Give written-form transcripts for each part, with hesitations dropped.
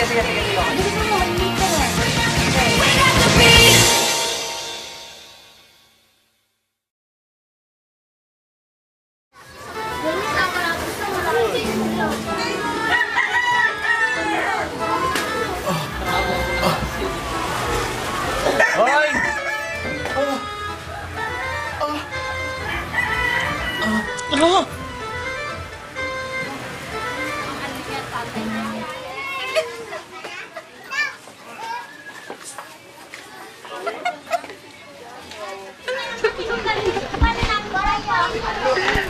sige. Ano gusto mo? Maliliit ka na. Hoy! Ano?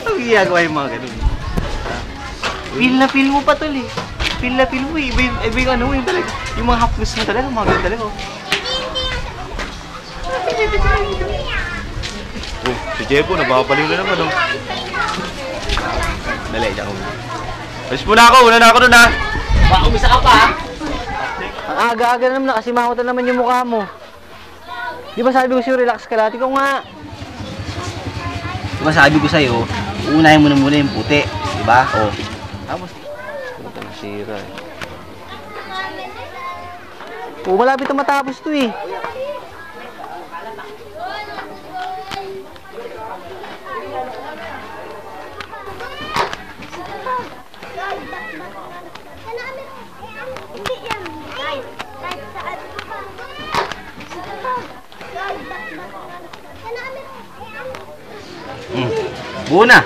Ang ginagawa yung mga ganun. Feel na feel mo pa tol eh. Feel na feel mo eh. Iba yung ano mo yung talaga. Yung mga haplos mo talaga, mga ganun talaga. Oh, si Jebo, nababaliw na naman oh. Dali, dyan ako. Alis muna ako, una na ako dun ha. Baka umisa ka pa ha? Ang aga-aga na naman, nakasimangot na naman yung mukha mo. Di ba sabi ko sa'yo, relax ka lahat? Ikaw nga. Diba sabi ko sa'yo, uunahin mo na muna yung puti. Diba? O. Tapos, pumunta na sira eh. Oh, malapit na matapos to eh. Buo na.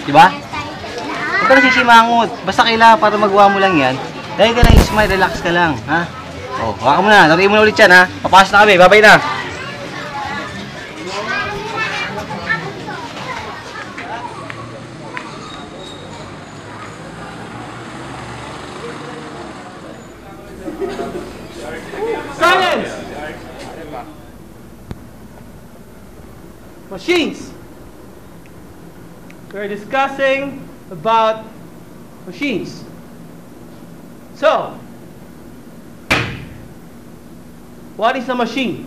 Diba? Huwag ka na sisimangot. Basta kailangan para magawa mo lang yan. Dahil ka lang smile, relax ka lang. Ha? O, hawakan mo na. Laruin mo na ulit yan ha. Papasok na kami. Babay na. Silence! Machines. We're discussing about machines. So, what is a machine?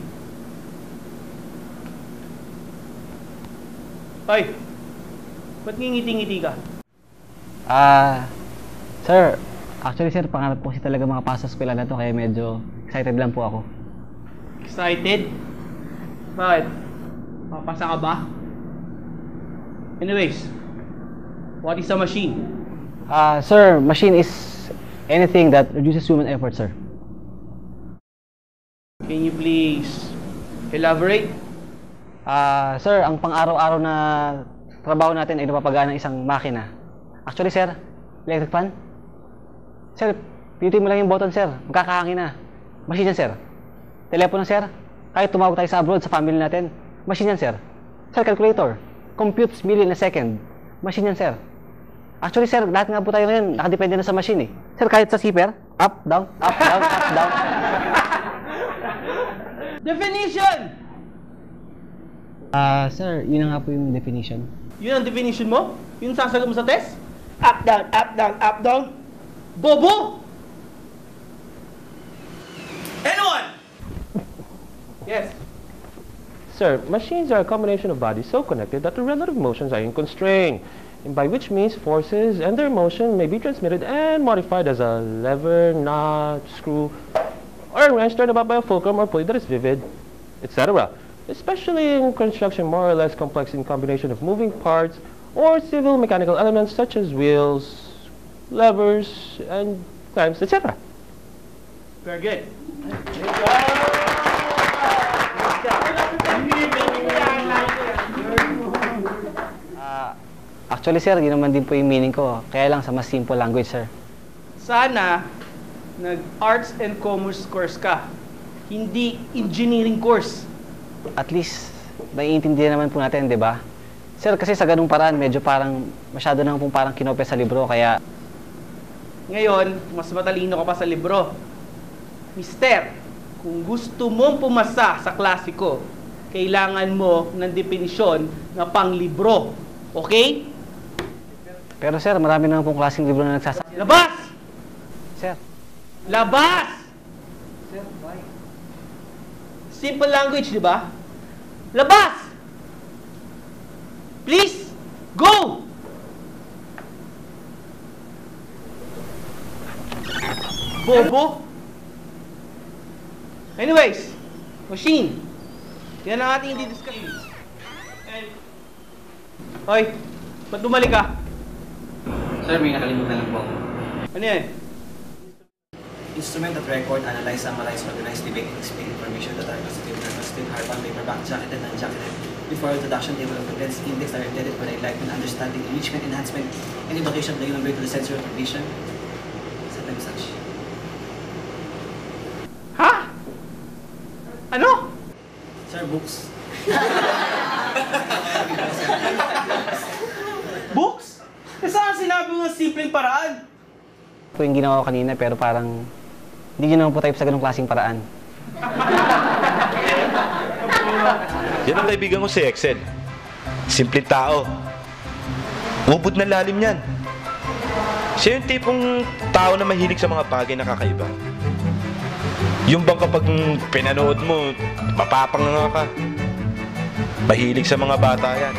Hoy, ba't ngingiti-ngiti ka? Sir, actually sir, pangarap po kasi talaga makapasa sa eskwela na to, kaya medyo excited lang po ako. Excited? Bakit? Mapasa ka ba? Anyways, what is a machine? Sir, machine is anything that reduces human effort, sir. Can you please elaborate? Sir, ang pang-araw-araw na trabaho natin ay napapagana ng isang makina. Actually, sir, electric fan. Sir, pinutin mo lang yung button, sir. Magkakahangin na. Machine yan, sir. Telepono, sir. Kahit tumawag tayo sa abroad, sa family natin. Machine yan, sir. Sir, calculator. Computes million a second. Machine yan, sir. Actually, sir, lahat nga po tayo ngayon, nakadepende na sa machine eh. Sir, kahit sa zipper, up, down, up, down, up, down. Definition! Sir, yun na nga po yung definition. Yun ang definition mo? Yun sasagot mo sa test? Up, down, up, down, up, down. Bobo! Anyone? Yes. Sir, machines are a combination of bodies so connected that the relative motions are unconstrained, and by which means forces and their motion may be transmitted and modified as a lever, knot, screw, or a wrench turned about by a fulcrum or pulley that is vivid, etc. Especially in construction more or less complex in combination of moving parts or civil mechanical elements such as wheels, levers, and clamps, etc. Very good. Actually, sir, yun naman din po yung meaning ko. Kaya lang sa mas simple language, sir. Sana nag-arts and commerce course ka, hindi engineering course. At least, naiintindihan naman po natin, di ba? Sir, kasi sa ganung paraan, medyo parang, masyado naman pong parang kinopya sa libro, kaya... Ngayon, mas matalino ka pa sa libro. Mister, kung gusto mong pumasa sa klasiko, kailangan mo ng definisyon na panglibro. Okay? Pero sir, marami naman pong klaseng libro na nagsasabi. Labas! Sir. Labas! Sir, bye. Simple language, di ba? Labas! Please, go! Bobo! Anyways, machine. Yan ang ating i-discuss. And... Hoy, ba't bumalik ka? Sir, may nakalimutan lang po ako. Ano yan? Instrument that record, analyze, summarize, organize, debate, and explain information that are constituted, non-constituted, hardbound, paperback, jacketed, and non-jacketed. Before introduction, table of contents, index are intended for the enlightenment, understanding, enrichment, enhancement, and education of the human brain to the sensory information. Sometimes such. Ha? Ano? Sir, books. Books? Eh saan sinabi mo ng simpleng paraan? Ito yung ginawa ko kanina pero parang hindi nyo naman po type sa ganung klaseng paraan. Yan ang kaibigan ko si Excel. Simpleng tao. Ubod na lalim yan. Siya yung tipong tao na mahilig sa mga bagay na kakaiba. Yung bang kapag pinanood mo, mapapanganga ka. Mahilig sa mga bata yan.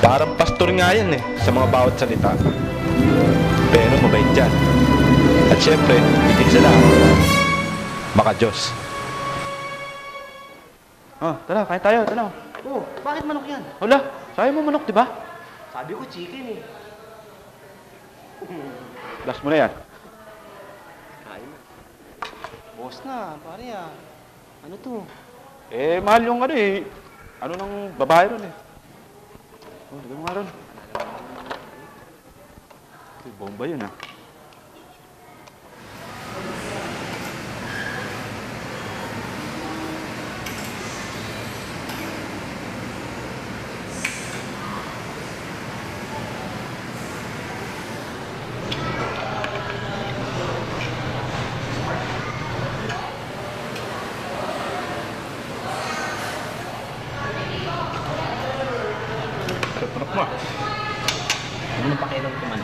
Parang pastor nga yan eh, sa mga bawat salita. Pero mabait dyan. At syempre, higit sa lahat, maka-Diyos. Oh, tara, kain tayo, tara. Oh, bakit manok yan? Wala, sabi mo manok, di ba? Sabi ko chicken eh. Last mo na yan. Boss na, pare ah. Ano to? Eh, mahal yung ano eh. Ano ng babae ron eh. Oh, lagyan mo nga ron. Ito, bomba yun ah. Ano pakialam ko man?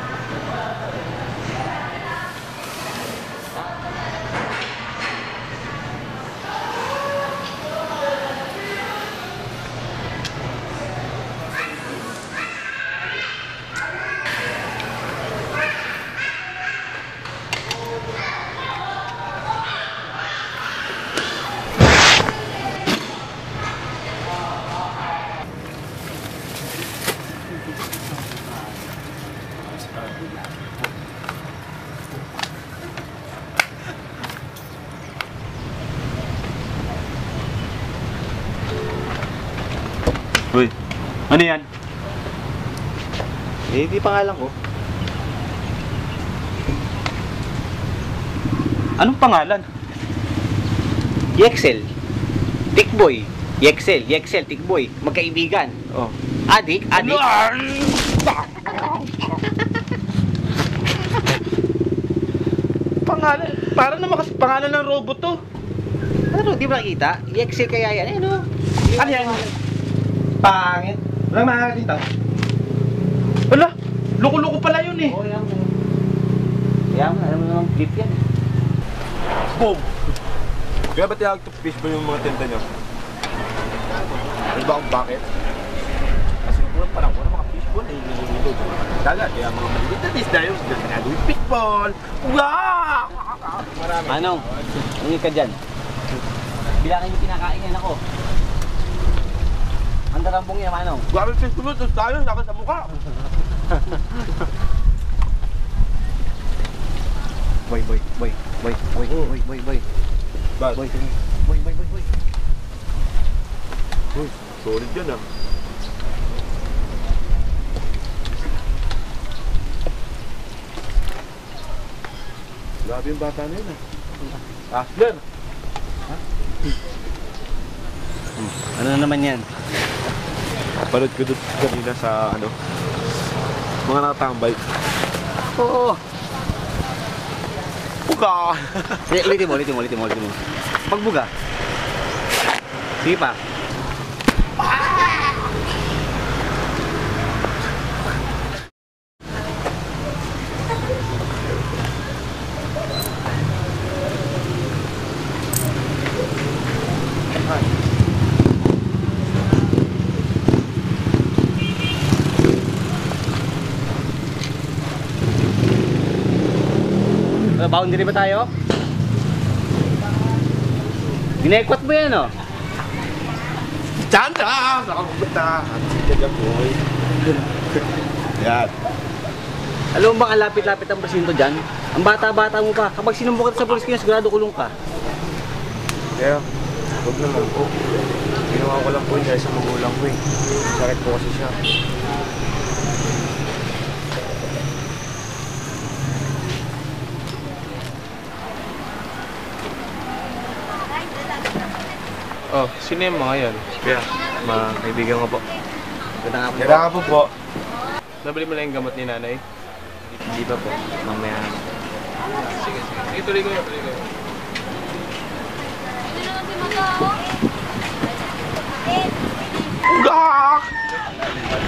Uy, ano yan? Eh, di pangalan ko. Anong pangalan? Yexel. Tikboy. Yexel, Tikboy. Magkaibigan. Oh. Adik. Pangalan, parang naman kasi pangalan ng robot to. Ano, di ba nakita? Yexel kaya yan. Ano? Ano yan? Pangit. Walang makakakita. Wala, loko-loko pala yun eh. Oo, yan mo. Kaya mo, alam mo naman, flip yan. Boom! Kaya ba tinawag ito fishbowl yung mga tinda nyo? Alam ba kung bakit? Kasi nung unang panahon ng mga fishbowl ay niluluto sa mga dagat. Kaya mga malilit na isda yung ginagawin fishbowl. Wow! Manong, hindi ka dyan. Bilangin yung kinakain yan ako. Ang darambong yan, Manong. Grabe fishbowl, tapos tayo, lakas sa mukha. Boy. Bad. Boy. Uy, solid yan ah. Grabe yung bata na yun ah. Aslan! Ano na naman yan? Panood ko doon kanina sa ano, mga nakatambay. Oo. Buka! Ulitin mo. Pagbuga. Sige pa. boundary ba tayo? Ginekwat mo yan, oh. Tanda! Nakapunta! Sige, boy. Yan. Alam mo ba ang lapit-lapit ang presinto dyan? Ang bata-bata mo pa. Kapag sinumbok ka sa pulis kanya, sigurado kulong ka. Kaya, huwag naman po. Ginawa ko lang po yun dahil sa magulang ko eh. Sakit po kasi siya. Oh, sino yung mga yan? Kaya, mga kaibigan ko po. Ganda nga po. Kailangan po po. Nabili mo lang yung gamot ni nanay? Hindi pa po. Mamaya na. Sige, sige. Sige, tuloy ko yun, tuloy ko yun. Bugak!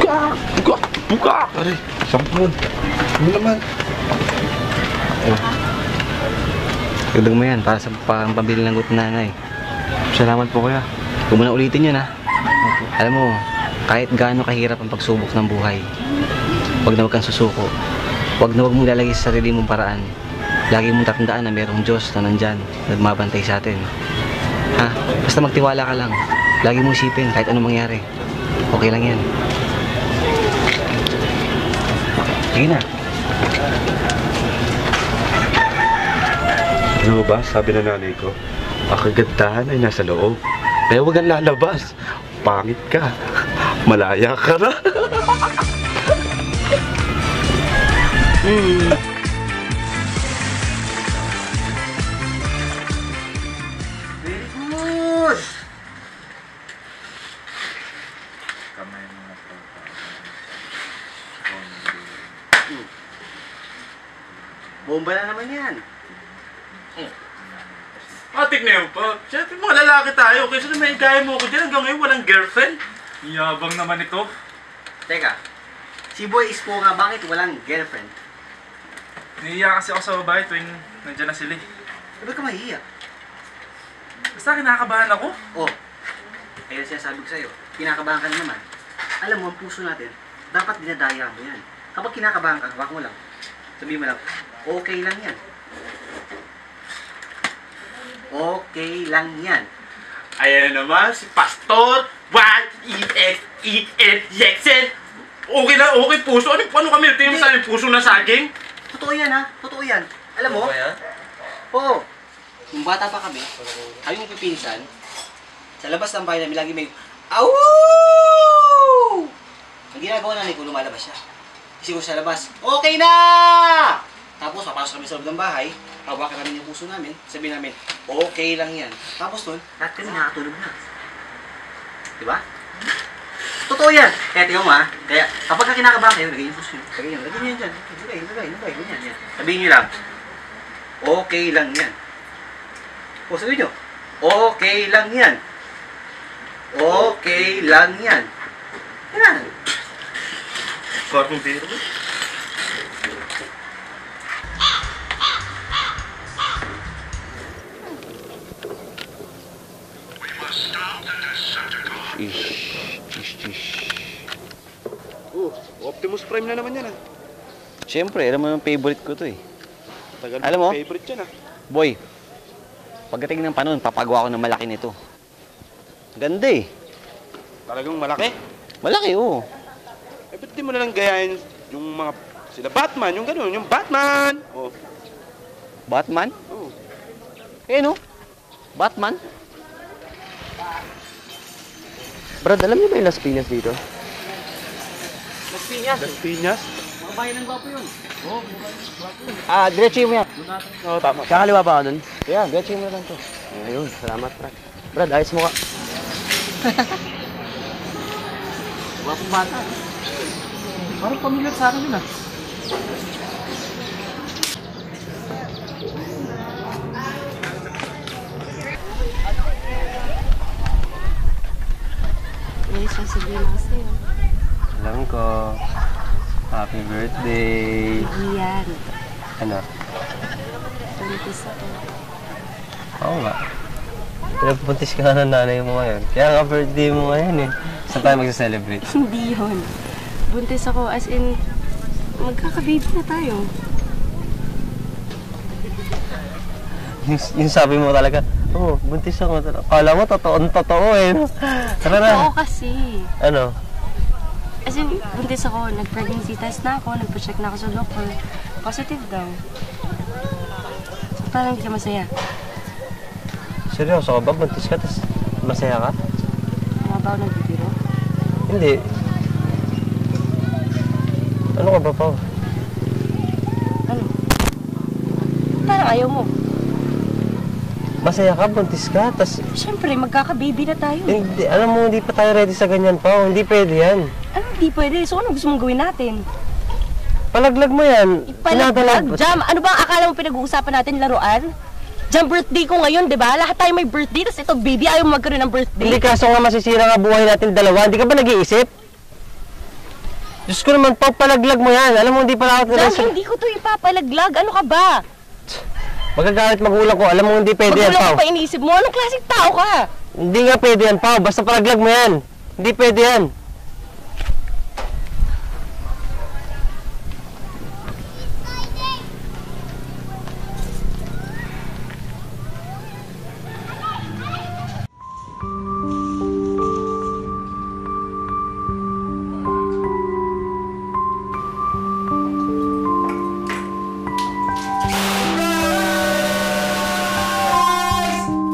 Bugak! Bugak! Bugak! Aray, sampun. Ano naman? Gandang mo yan para sa pambili ng gamot ni nanay. Salamat po kuya. Huwag mo na ulitin yun, ha? Alam mo, kahit gaano kahirap ang pagsubok ng buhay, huwag na huwag kang susuko. Huwag na huwag mong lalagay sa sarili mong paraan. Lagi mong tatandaan na mayroong Diyos na nandyan, na mabantay sa atin. Ha? Basta magtiwala ka lang. Lagi mong isipin kahit anong mangyari. Okay lang yan. Sige na. Ano ba? Sabi na nanay ko, ang kagandahan ay nasa loob. Kaya huwag kang lalabas. Pangit ka. Malaya ka na. Very good! Bomba na naman yan. Atik na yun pa. Siyempre mga lalaki tayo. Kaysa naman gaya mo ko dyan hanggang ngayon walang girlfriend. Yabang naman ito. Teka, si Boy Ispo nga bakit walang girlfriend? Nahiya kasi ako sa babae tuwing nandyan na sila. Ba't ka mahihiya? Basta kinakabahan ako. Oh, ayun sinasabi ko sa'yo, kinakabahan ka na naman. Alam mo, ang puso natin, dapat dinadaya mo yan. Kapag kinakabahan ka, hawak mo lang. Sabihin mo lang, okay lang yan. Okay lang yan. Ayan na naman si Pastor Y-E-X-E-N Jackson. Okay na, okay puso. Ano kami? Tingnan mo sa amin, puso na saging? Totoo yan ha, totoo yan. Alam mo? Oo. Nung bata pa kami, kaming pipinsan, sa labas ng bahay namin lagi may awoo! Ang ginagawa namin kung lumalabas siya. Kasi kung sa labas, okay na! Tapos papasok kami sa loob ng bahay, hawakan namin yung puso namin, sabihin namin, okay lang yan. Tapos nun, lahat kami nakatulog na. Diba? Totoo yan. Kaya tingnan mo ha, kaya kapag ka kinakabahan kayo, lagay yung puso nyo. Lagay nyo yan dyan. Lagay, ganyan, yan. Sabihin nyo lang, okay lang yan. O sabihin nyo, okay lang yan. Okay lang yan. Yan. Parang biro. Optimus Prime na naman yan ah. Siyempre, alam mo yung favorite ko to eh. Tagal Alam mo? favorite yan ah. Boy, pagdating ng panahon, papagawa ko ng malaki nito. Ganda eh. Talagang malaki. Malaki, oo. Eh, ba't di mo na lang gayahin yung mga sila Batman, yung gano'n, yung Batman! Oh. Batman? Oh. Eh no? Batman? Brad, alam niyo ba yung Las Piñas dito? Las Piñas. Las Piñas? Mga bayan ng gwapo yun. Ah, diretso mo yan. Oo, tama. Kakaliwa pa ako dun? Kaya, diretso mo na lang to. Ayun, salamat Brad. Brad, ayos mo ka. Gwapong bata. Parang pamilyar sa akin yun ah. May sasabihin ako sa'yo. Alam ko. Happy birthday. Iyan. Ano? Buntis ako. Oo nga. Pinapuntis ka na ng nanay mo ngayon. Kaya nga birthday mo ngayon eh. Saan tayo magsa-celebrate? Hindi yun. Buntis ako as in, magkaka-baby na tayo. Yung sabi mo talaga, buntis ako. Akala mo, totoo eh. No? Tara na. Oo kasi. Ano? As in, buntis ako, nag-pregnancy test na ako, nagpa-check na ako sa doctor. Positive daw. So, parang hindi ka masaya. Seryoso ka ba? Buntis ka, tapos masaya ka? Mga ba ako nagbibiro? Hindi. Ano ka ba, Pao? Ano? Parang ayaw mo. Masaya ka, buntis ka, tapos... Siyempre, magkaka-baby na tayo. Hindi, alam mo, hindi pa tayo ready sa ganyan, Pao. Hindi pwede yan. Ano, hindi pwede. So, ano gusto mong gawin natin? Palaglag mo yan. Palaglag? Jam, ano ba ang akala mo pinag-uusapan natin, laruan? Jam, birthday ko ngayon, di ba? Lahat tayo may birthday, tapos ito, baby, ayaw mo magkaroon ng birthday. Hindi, kaso nga masisira nga buhay natin dalawa. Hindi ka ba nag-iisip? Diyos ko naman, Pao, palaglag mo yan. Alam mo, hindi pala ako... Jam, hindi ko to ipapalaglag. Ano ka ba? Magagalit magulang ko. Alam mo, hindi pwede yan, Pao. Magulang ko pa iniisip mo? Anong klaseng tao ka? Hindi nga pwede yan, Pao. Basta palaglag mo yan. Hindi pwede yan.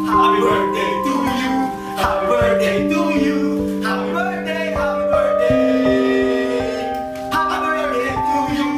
Happy birthday to you. Happy birthday to you. Happy birthday, happy birthday. Happy birthday to you.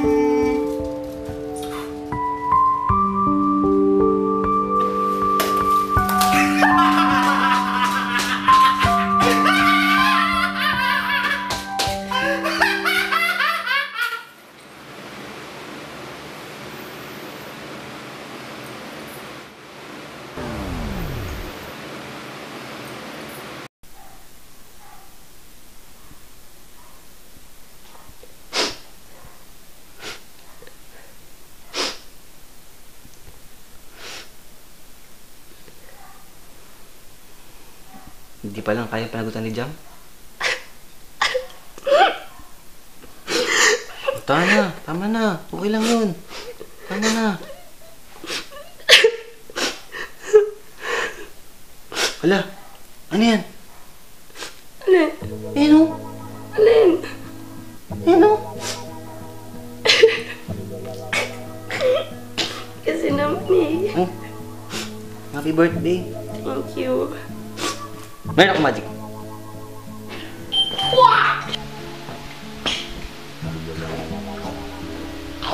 Hindi pa lang kaya panagutan ni Jam. Tama na. Okay lang yun. Tama na. Hala, ano yan? Alin? Ano? Alin? Ano? Kasi naman eh. Oh. Happy birthday. Thank you. Meron ako magic.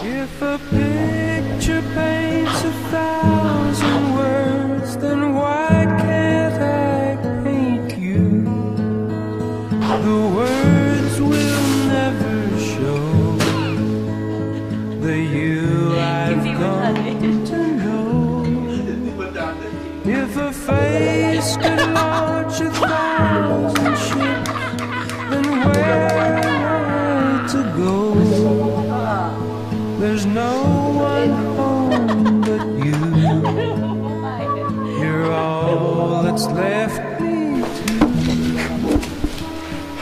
If a picture paints 1,000 words, then why can't I paint you? The words will never show the you I've come to know. If a face could launch 1,000 ships, then where am I to go? There's no one home but you. You're all that's left me to.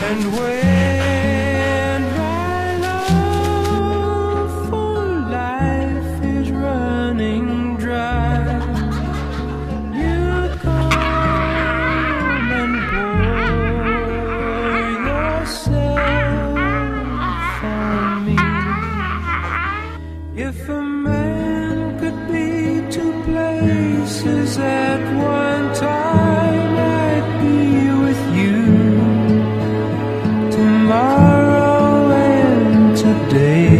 And when my love for life is running dry, you come and pour yourself on me. If a man could be two places at one time, I'd be with you tomorrow and today,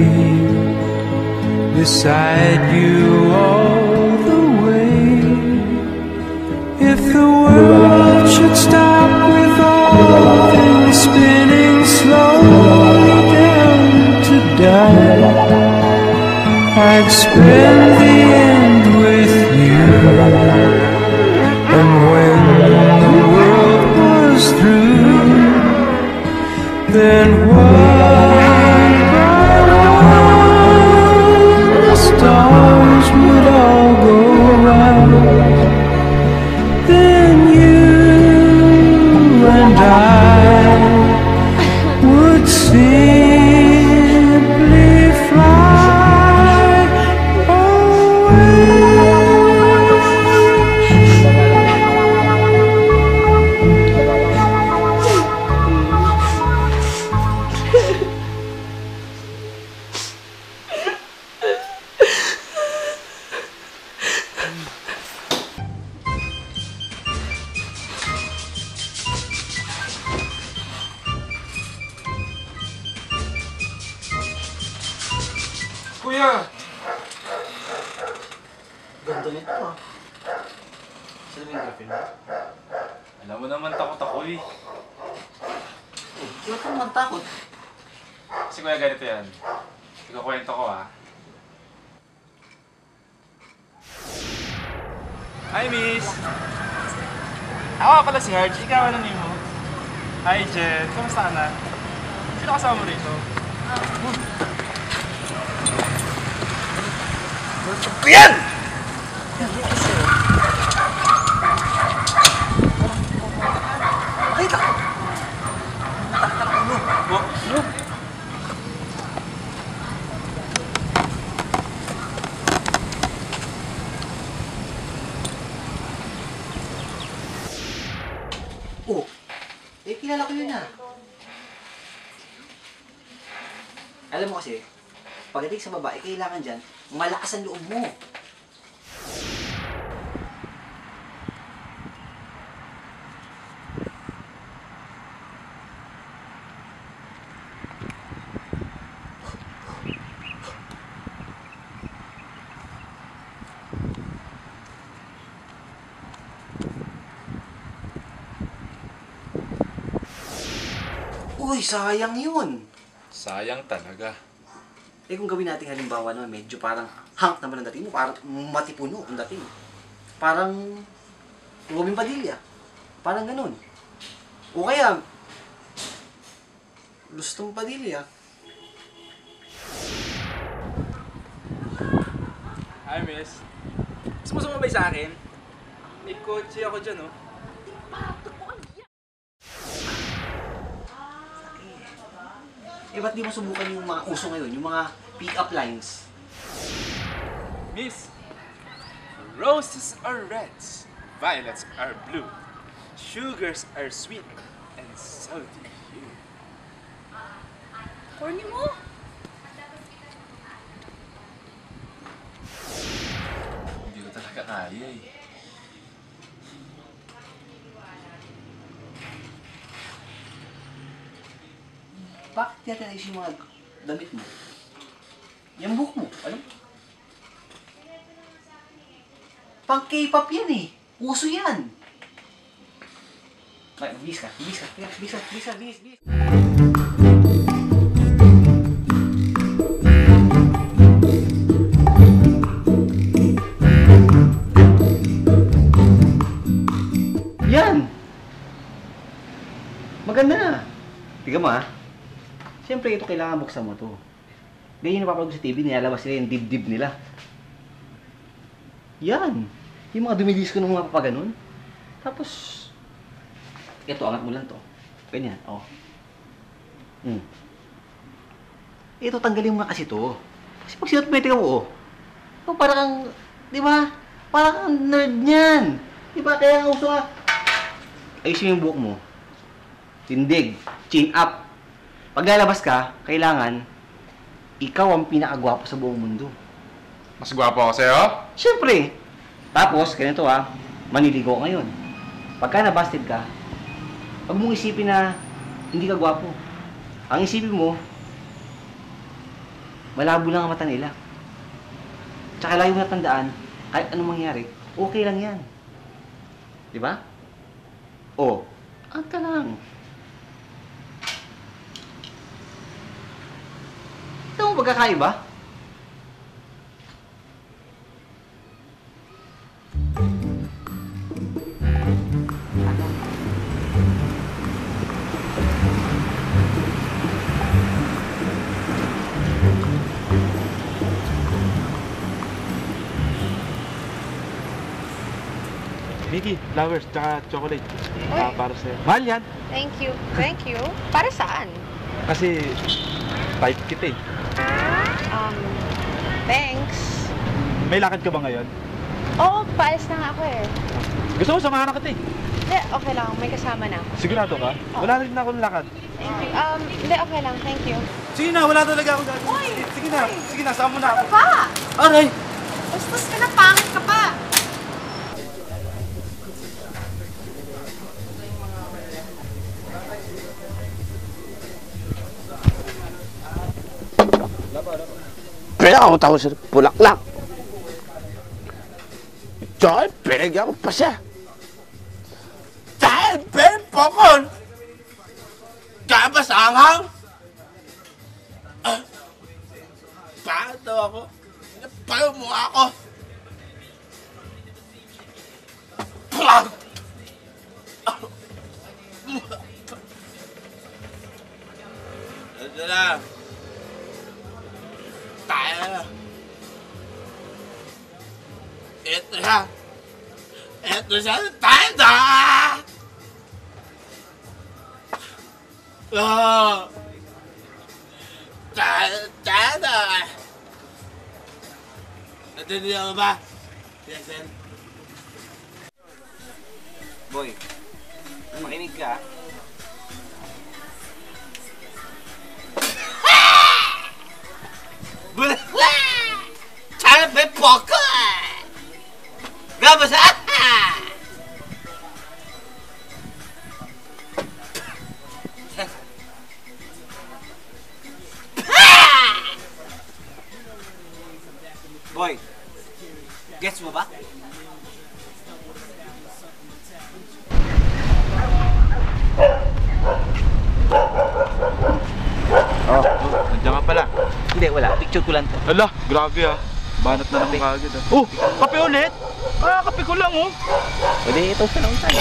beside you all the way. If the world should stop with all things spinning slowly down to die, I'd spend the end with you. And when the world was through, then one by one the stars would all go out. Then you and I would simply fly. Oh, Ganda nito ah. Sino ba yung girlfriend mo? Alam mo naman takot ako eh. Ba't ka naman takot? Kasi kuya ganito yan. Ikakwento ko ah. Hi, miss! Ako pala si Harge. Ikaw, ano name mo? Hi, Jen. Kamusta ka na? Sino kasama mo rito? Yan! Ay, takot! Oh, eh kilala ko yun ah. Alam mo kasi, pagdating sa babae, kailangan dyan, malakas ang loob mo. Uy, sayang yun. Sayang talaga. Eh kung gawin natin halimbawa na medyo parang hunk naman ang dating mo, parang matipuno ang dating. Parang Robin Padilla. Parang ganun. O kaya, Lustong Padilla. Hi, miss. Gusto mo sumabay sa akin? May kotse ako dyan, oh. Eh ba't di mo subukan yung mga uso ngayon, yung mga pick-up lines? Miss, roses are reds, violets are blue, sugars are sweet, and salty you. Corny mo! Hindi ko talaga kaya eh. Bakit natin ayos yung mga damit mo? Yung buhok mo, alam? Pang K-pop yan eh. Uso yan. Ay, bis ka. Yan! Maganda na. Tignan mo ah. Siyempre, ito kailangan buksan mo to. Ganyan napapalog sa TV, nilalabas nila yung dibdib nila. Yan! Yung mga dumilis ko ng mga papaganon. Tapos, ito, angat mo lang to. Ganyan, oh. Ito, tanggalin mo na kasi to. Kasi pag sinuot mo, tingnan mo, oh. Ito, parang kang, di ba? Parang kang nerd niyan. Di ba? Kaya nga uso ka. Ayusin mo yung buhok mo. Tindig. Chin up. Pag lalabas ka, kailangan, ikaw ang pinakagwapo sa buong mundo. Mas gwapo ako sa'yo? Siyempre. Tapos, ganito maniligo ka ngayon. Pagka nabasted ka, huwag mong isipin na hindi ka gwapo. Ang isipin mo, malabo lang ang mata nila. Tsaka lagi mo natandaan, kahit anong mangyari, okay lang yan. Di ba? O, angat ka lang. Ito mo pagkakaiba? Mickey, flowers, tsaka chocolate. Para sa'yo. Mahal yan. Thank you. Thank you. Para saan? Kasi, type kita eh. Thanks. May lakad ka ba ngayon? Oo, paalis na nga ako eh. Gusto mo, samahan na kita eh. Hindi, okay lang. May kasama na ako. Sigurado ka? Wala rin akong lakad. Thank you. Hindi, okay lang. Thank you. Sige na, wala talaga akong gagawin. Sige na, sama na ako. Ano ba? Aray! Bastos ka na, pangit ka pa. Kaya Takot ako sa bulaklak. Tsaka, pinagyan ko pa siya. Dahil, Ben, pokon! Kaya ba sa anghang? Bakit daw ako? Napayo mo ako! Ito na. Tayo na. Ito siya. Ito siya. Tayo na. Tayo na. Natindihan mo ba? Yes, sir. Boy, makinig ka. Tsaka may poko! Gaba sa... Boy, gets mo ba? Oh, nandiyan ka pala. Hindi, wala. Picture ko lang to. Ala, grabe ah. Banat na naman kagad ah. Oh, kape ulit? Ah, kape ko lang oh. Pwede ito sa lang tayo.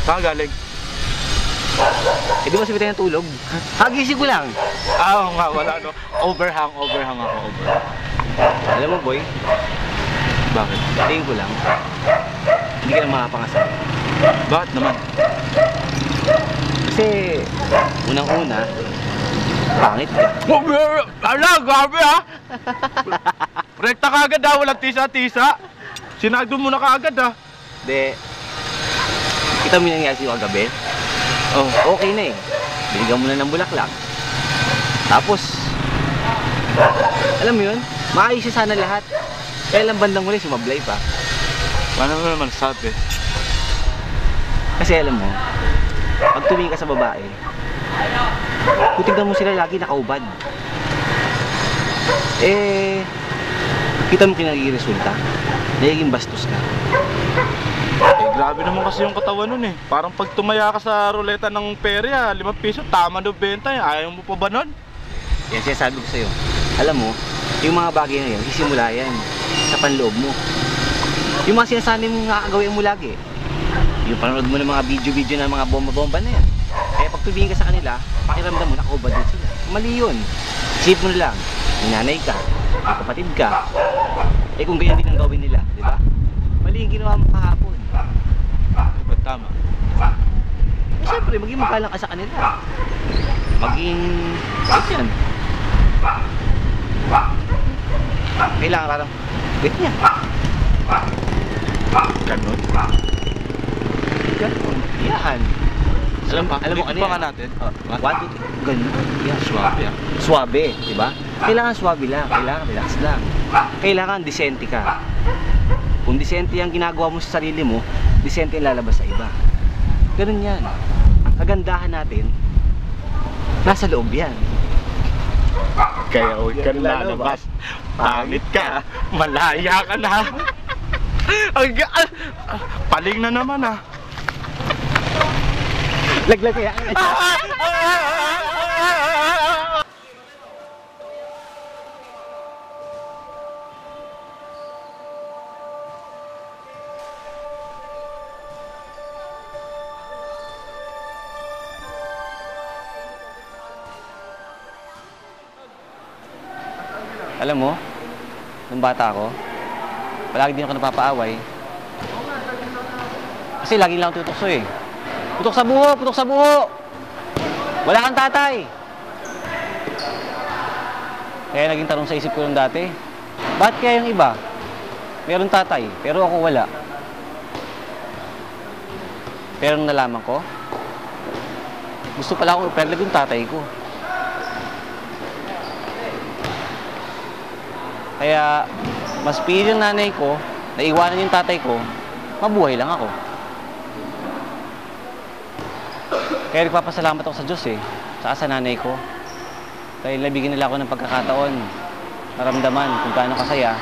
Saan galing? Eh, di ba sabi tayo ng tulog? Hagising ko lang. Ah, oo nga, wala no. Overhang ako, overhang. Alam mo, boy? Bakit? Tingin ko lang. Hindi ka lang makapangasal. Bakit naman? Kasi, unang-una, pangit ka. Ala, grabe ha! Rekta ka agad ha, walang tisa-tisa. Sinagdo mo na ka agad ha. De, kita mo yung nangyari sa'yo kagabi? Oh, okay na eh. Binigyan mo na ng bulaklak. Tapos, alam mo yun, maayos siya sana lahat. Kaya lang bandang muli, sumablay pa. Paano mo naman sabi? Kasi alam mo, pag tumingin ka sa babae, titignan mo sila lagi nakaubad. Eh, kita mo kinagiging resulta. Nagiging bastos ka. Eh, grabe naman kasi yung katawan nun eh. Parang pag tumaya ka sa ruleta ng perya, 5 piso, tama na benta eh. Ayaw mo pa ba nun? Yan sinasabi ko sa'yo. Alam mo, yung mga bagay na yan, sisimula yan sa panloob mo. Yung mga sinasabi mong nakagawin mo lagi. Yung panonood mo ng mga video-video ng mga bomba-bomba na yan. Kaya pag tumingin ka sa kanila, pakiramdam mo, nakaubad din sila. Mali yun. Isip mo na lang, may nanay ka, may kapatid ka. Eh kung ganyan din ang gawin nila, di ba? Mali yung ginawa mo kahapon. Ba't tama? Eh syempre, maging magalang ka sa kanila. Maging... yan. Kailangan parang... ganyan. Ganon? Ganon. Yan. Alam mo ano yan? Natin? 1, 2, 3. Ganun. Yan. Suwabe ah. Suwabe, di ba? Kailangan suwabe lang. Kailangan relax lang. Kailangan disente ka. Kung disente ang ginagawa mo sa sarili mo, disente ang lalabas sa iba. Ganun yan. Kagandahan natin, nasa loob yan. Kaya huwag ka lalabas. Pangit ka. Malaya ka na. Paling na naman ah. Laglag kaya. Alam mo, nung bata ako, palagi din ako napapaaway. Kasi lagi lang tutukso eh. Putok sa buho! Putok sa buho! Wala kang tatay! Kaya naging tanong sa isip ko nung dati, bakit kaya yung iba? Meron tatay, pero ako wala. Pero nung nalaman ko, gusto pala akong iperlag yung tatay ko. Kaya, mas pili yung nanay ko, na iwanan yung tatay ko, mabuhay lang ako. Kaya nagpapasalamat ako sa Diyos eh, saka sa nanay ko. Dahil nabigyan nila ako ng pagkakataon, maramdaman kung gaano kasaya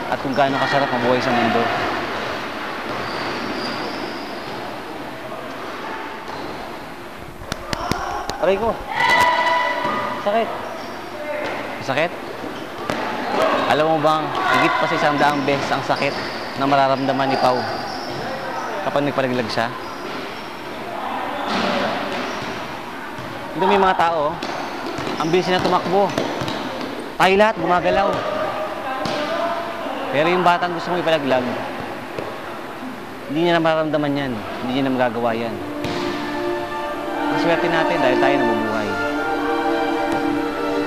at kung gaano kasarap mabuhay sa mundo. Aray ko. Sakit. Sakit? Alam mo bang, higit pa sa 100 beses ang sakit na mararamdaman ni Pau kapag nagparaglag siya? Ito may mga tao, ang bilis na tumakbo. Tayo lahat gumagalaw. Pero yung batang gusto mong ipalaglag, hindi niya na mararamdaman yan. Hindi niya na magagawa yan. Ang swerte natin dahil tayo nabubuhay.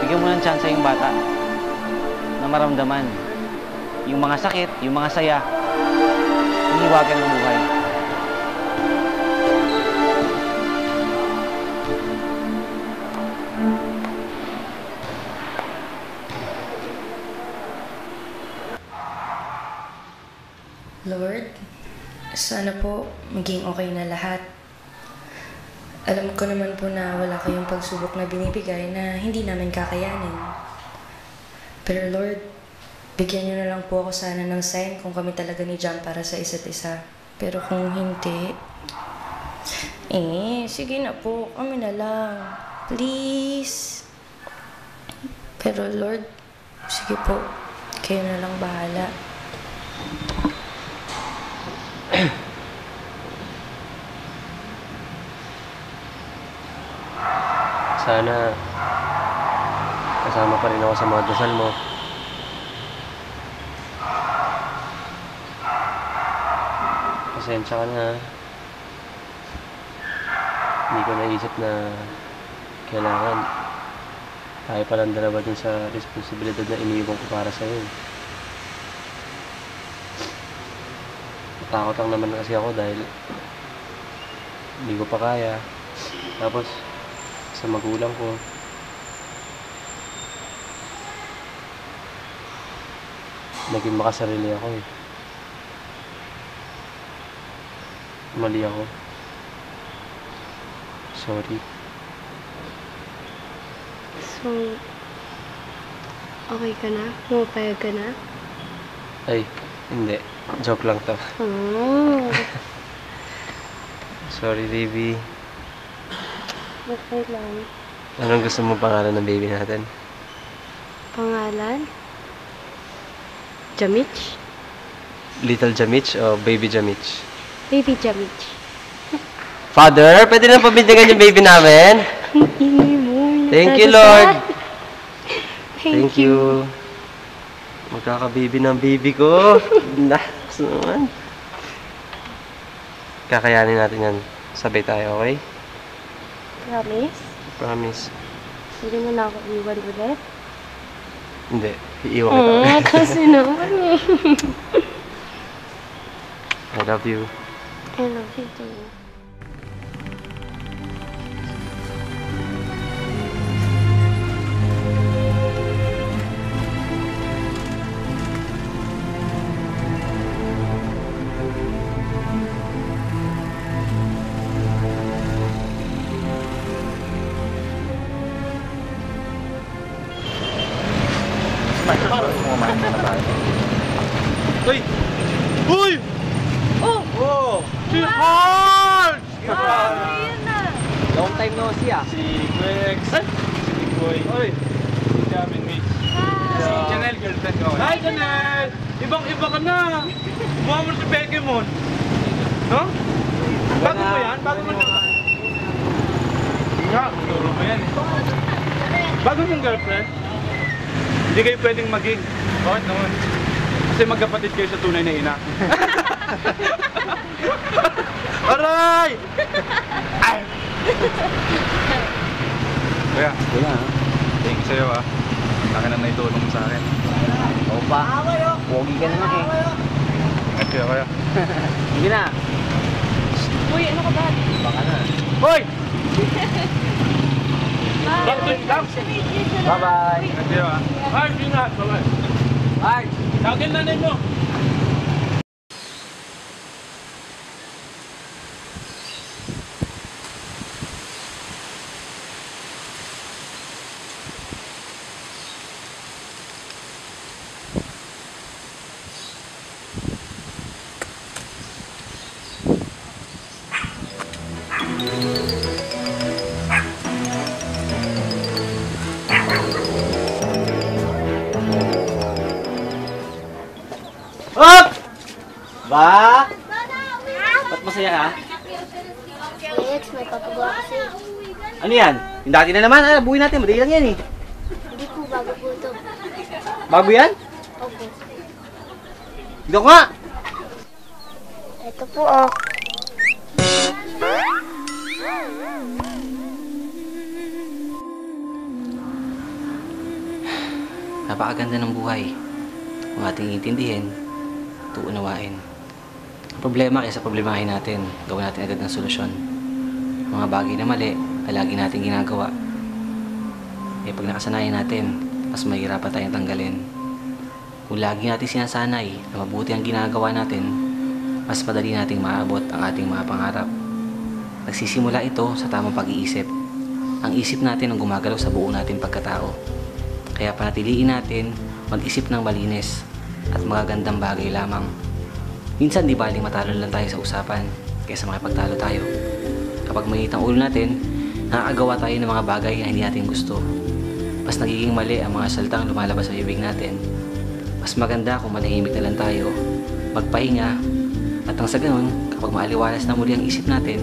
Bigyan mo ng chance yung bata na maramdaman yung mga sakit, yung mga saya, hiniwagan ng buhay. Lord, sana po maging okay na lahat. Alam ko naman po na wala kayong pagsubok na binibigay na hindi namin kakayanin. Pero Lord, bigyan niyo na lang po ako sana ng sign kung kami talaga ni Jam para sa isa't isa. Pero kung hindi, sige na po, kami na lang. Please. Pero Lord, sige po, kayo na lang bahala. Sana kasama pa rin ako sa mga dasal mo. Pasensya ka na. Hindi ko naisip na kailangan tayo palang dalawa dun sa responsibilidad na iniiwan ko para sa'yo. Natakot lang naman kasi ako dahil hindi ko pa kaya. Tapos sa magulang ko, naging makasarili ako eh. Mali ako. Sorry. So, okay ka na? Pumapayag ka na? Ay, hindi. Joke lang to. Oh. Sorry, baby. Okay lang. Anong gusto mo pangalan ng baby natin? Pangalan? Jamich? Little Jamich o Baby Jamich? Baby Jamich. Father, pwede na pabintigan yung baby namin? Thank you, Lord. Thank you. Magkakababy ng baby ko. Naks naman. Kakayanin natin yan. Sabay tayo, okay? Promise? Promise. Hindi mo na ako iwan ulit? Hindi. Iiwan kita ulit. Kasi naman eh. I love you. I love you too. Uy! Uy! Oh! Oh! Si Hart! Long time no see ah. Si Grex. Si Big Boy. Uy! Si Jamin Mix. Si Janelle, girlfriend ko. Hi, Janelle! Ibang-iba ka na! Mukha mo si Pokemon. No? Bago mo yan? Bago mo siya? Nga, turo mo yan eh. Bago yung girlfriend, hindi kayo pwedeng maging. Bakit naman? Kasi magkapatid kayo sa tunay na ina. Aray! Ay! Kuya, thank you sa'yo ah. Laki na naitulong mo sa akin. Oo pa. Pogi ka naman eh. Thank you, kuya. Hindi na. Uy, ano ka ba? Baka na. Hoy! Bye-bye. Thank you ah. Ay, yun na. Bye-bye. Bye. Tawagin na ninyo. Up! Ba? Ba't masaya ka? Lex, may papagawa kasi. Ano yan? Yung dati na naman, buuin natin. Madali lang yan eh. Hindi po, bago po ito. Bago yan? Opo. Dito nga! Ito po, oh. Napakaganda ng buhay. Kung ating intindihin, tuunawain. Ang problema kaysa problemahin natin, gawin natin agad ng solusyon. Mga bagay na mali, na lagi natin ginagawa. Eh pag nakasanayan natin, mas mahirapan tayong tanggalin. Kung lagi natin sinasanay na mabuti ang ginagawa natin, mas madali nating maabot ang ating mga pangarap. Nagsisimula ito sa tamang pag-iisip. Ang isip natin ang gumagalaw sa buo nating pagkatao. Kaya panatiliin natin mag-isip ng malinis at magagandang bagay lamang. Minsan di baling matalo lang tayo sa usapan kaysa makipagtalo tayo. Kapag mainit ang ulo natin, nakakagawa tayo ng mga bagay na hindi natin gusto. Mas nagiging mali ang mga salitang lumalabas sa bibig natin. Mas maganda kung manahimik na lang tayo, magpahinga, at nang sa ganun, kapag maaliwalas na muli ang isip natin,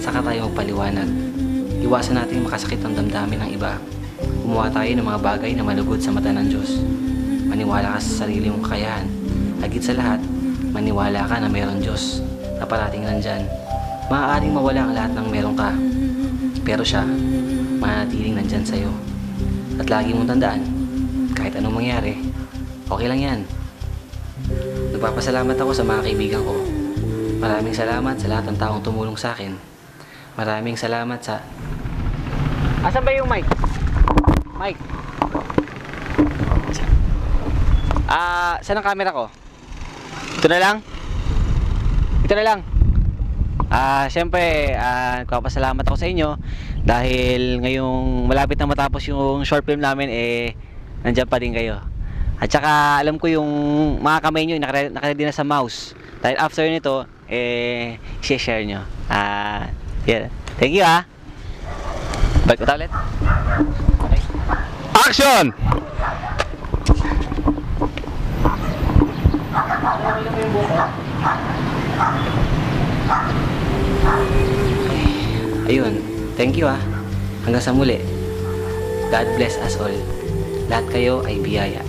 saka tayo magpaliwanag. Iwasan natin makasakit ang damdamin ng iba. Gumawa tayo ng mga bagay na malugod sa mata ng Diyos. Maniwala ka sa sarili mong kakayahan. Higit sa lahat, maniwala ka na mayroong Diyos na parating nandyan. Maaaring mawala ang lahat ng meron ka, pero siya, mananatiling nandyan sa'yo. At lagi mong tandaan, kahit anong mangyari, okay lang yan. Nagpapasalamat ako sa mga kaibigan ko. Maraming salamat sa lahat ng taong tumulong sa akin. Maraming salamat sa... Asan ba yung mic? Mic? Saan ang camera ko? Ito na lang? Ito na lang? Siyempre, nagpapasalamat ako sa inyo dahil ngayong malapit na matapos yung short film namin, nandyan pa din kayo. At saka, alam ko yung mga kamay nyo, nakaready na sa mouse. Dahil after nito, i-share nyo. Yeah. Thank you, Balik ko ulit. Okay. Action! Ayun, thank you hanggang sa muli. God bless us all. Lahat kayo ay biyaya.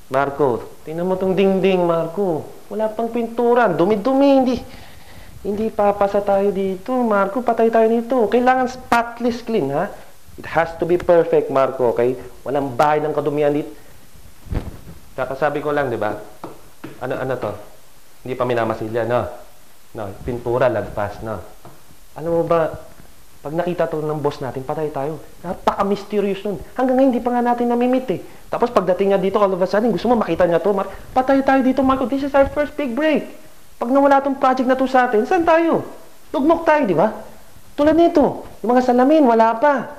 Marco, tingnan mo tong dingding, Marco. Wala pang pintura, dumi-dumi, hindi papasa tayo dito, Marco. Patay tayo nito. Kailangan spotless clean, ha? It has to be perfect, Marco, okay? Walang bahay ng kadumihan dito. Kakasabi ko lang, di ba? Ano to? Hindi pa minamasilya, no? No, pintura, lagpas, no? Alam mo ba, pag nakita to ng boss natin, patay tayo. Napaka-mysterious nun. Hanggang ngayon, hindi pa nga natin namimit, Tapos pagdating niya dito, all of a sudden, gusto mo makita niya to, patay tayo dito, Marco. This is our first big break. Pag nawala tong project na to sa atin, saan tayo? Tugmok tayo, di ba? Tulad nito, yung mga salamin, wala pa.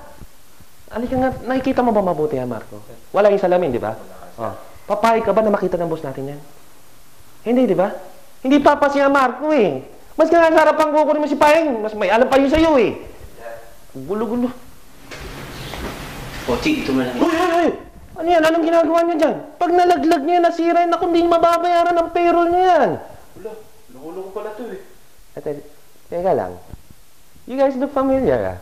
Alika nga, nakikita mo ba mabuti, Marco? Wala yung salamin, di ba? Papayag ka ba na makita ng boss natin yan? Hindi, di ba? Hindi papa siya, Marco, Mas nga sa harapan ko mo si Payeng, mas may alam pa yun sa'yo, Gulo-gulo. Pochi, ito mo lang. Uy! Ano yan? Anong ginagawa niya dyan? Pag nalaglag niya, nasira yun, hindi mababayaran ang payroll niya yan. Lukulong ko pala to, Teka lang. You guys look familiar,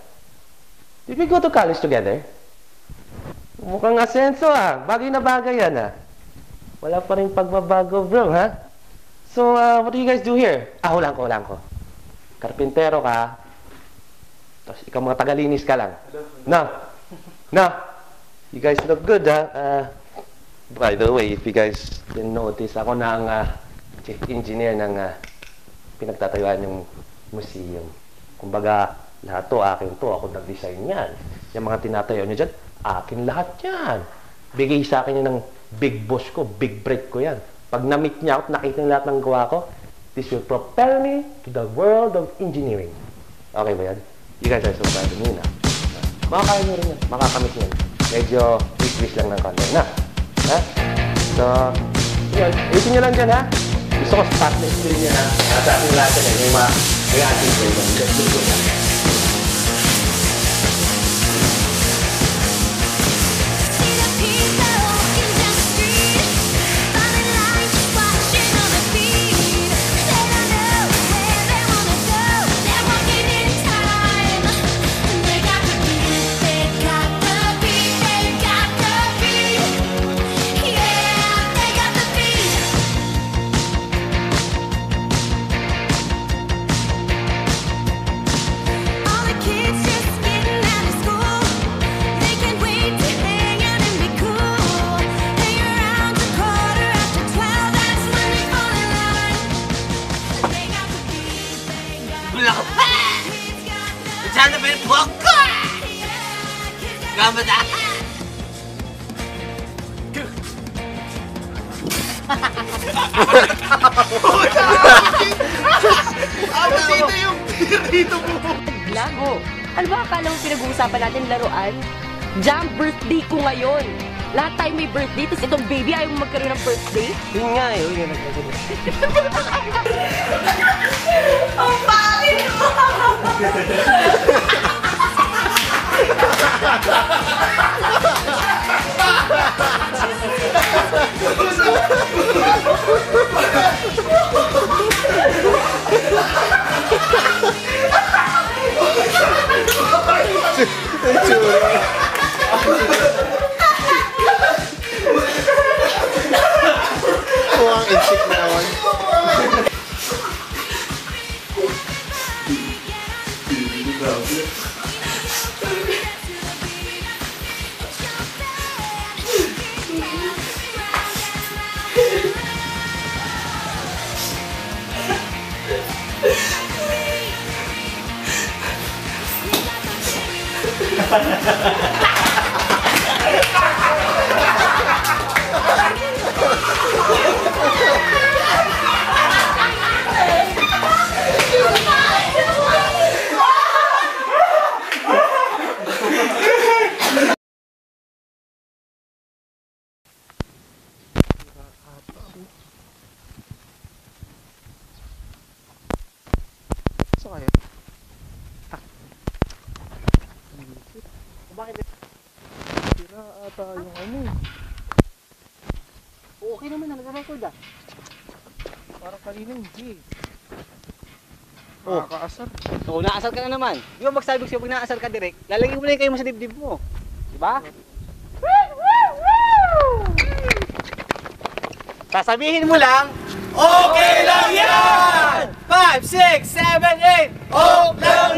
Did we go to college together? Mukhang asenso, Bagay na bagay yan, Wala pa rin pagbabago, bro, So, what do you guys do here? Hulaan ko. Karpintero ka. Tapos ikaw mga tagalinis ka lang. No. You guys look good, By the way, if you guys didn't notice, ako na ang chief engineer ng pinagtatayuan yung museum. Kumbaga, lahat to, akin to. Ako nag-design yan. Yung mga tinatayo nyo dyan, akin lahat yan. Bigay sa akin yan ng big boss ko, big break ko yan. Pag na-meet niya ako, nakita niya lahat ng gawa ko, this will propel me to the world of engineering. Okay ba yan? You guys are so proud of me, Makakaya nyo rin yan. Makakamit nyo. Medyo twist lang ng konti, So, yun. Ayusin nyo lang dyan, Gusto ko spot na screen niya na sa ating lahat na yung mga ating program. Let's do it. Sana pa yung buhok ko! Gamit ah! Ano dito yung beer dito mo? Lago. Ano ba akala mo pinag-uusapan natin laruan? Jam, birthday ko ngayon. Lahat tayo may birthday, tapos itong baby ayaw mo magkaroon ng birthday? Yun nga eh, yun nagkagulo. Ang pangit mo! Mukhang insik na naman. Bakit? Tira ata yung ano. Okay naman na, nag-record ah. Parang kanina hindi. Oh. Nakakaasar. Oo, naasar ka na naman. Di ba magsabi ko sa'yo, pag naasar ka direct, lalagay mo na yung kayo mo sa dibdib mo. Diba? Sasabihin mo lang, Okay lang yan! 5, 6, 7, 8! Okay lang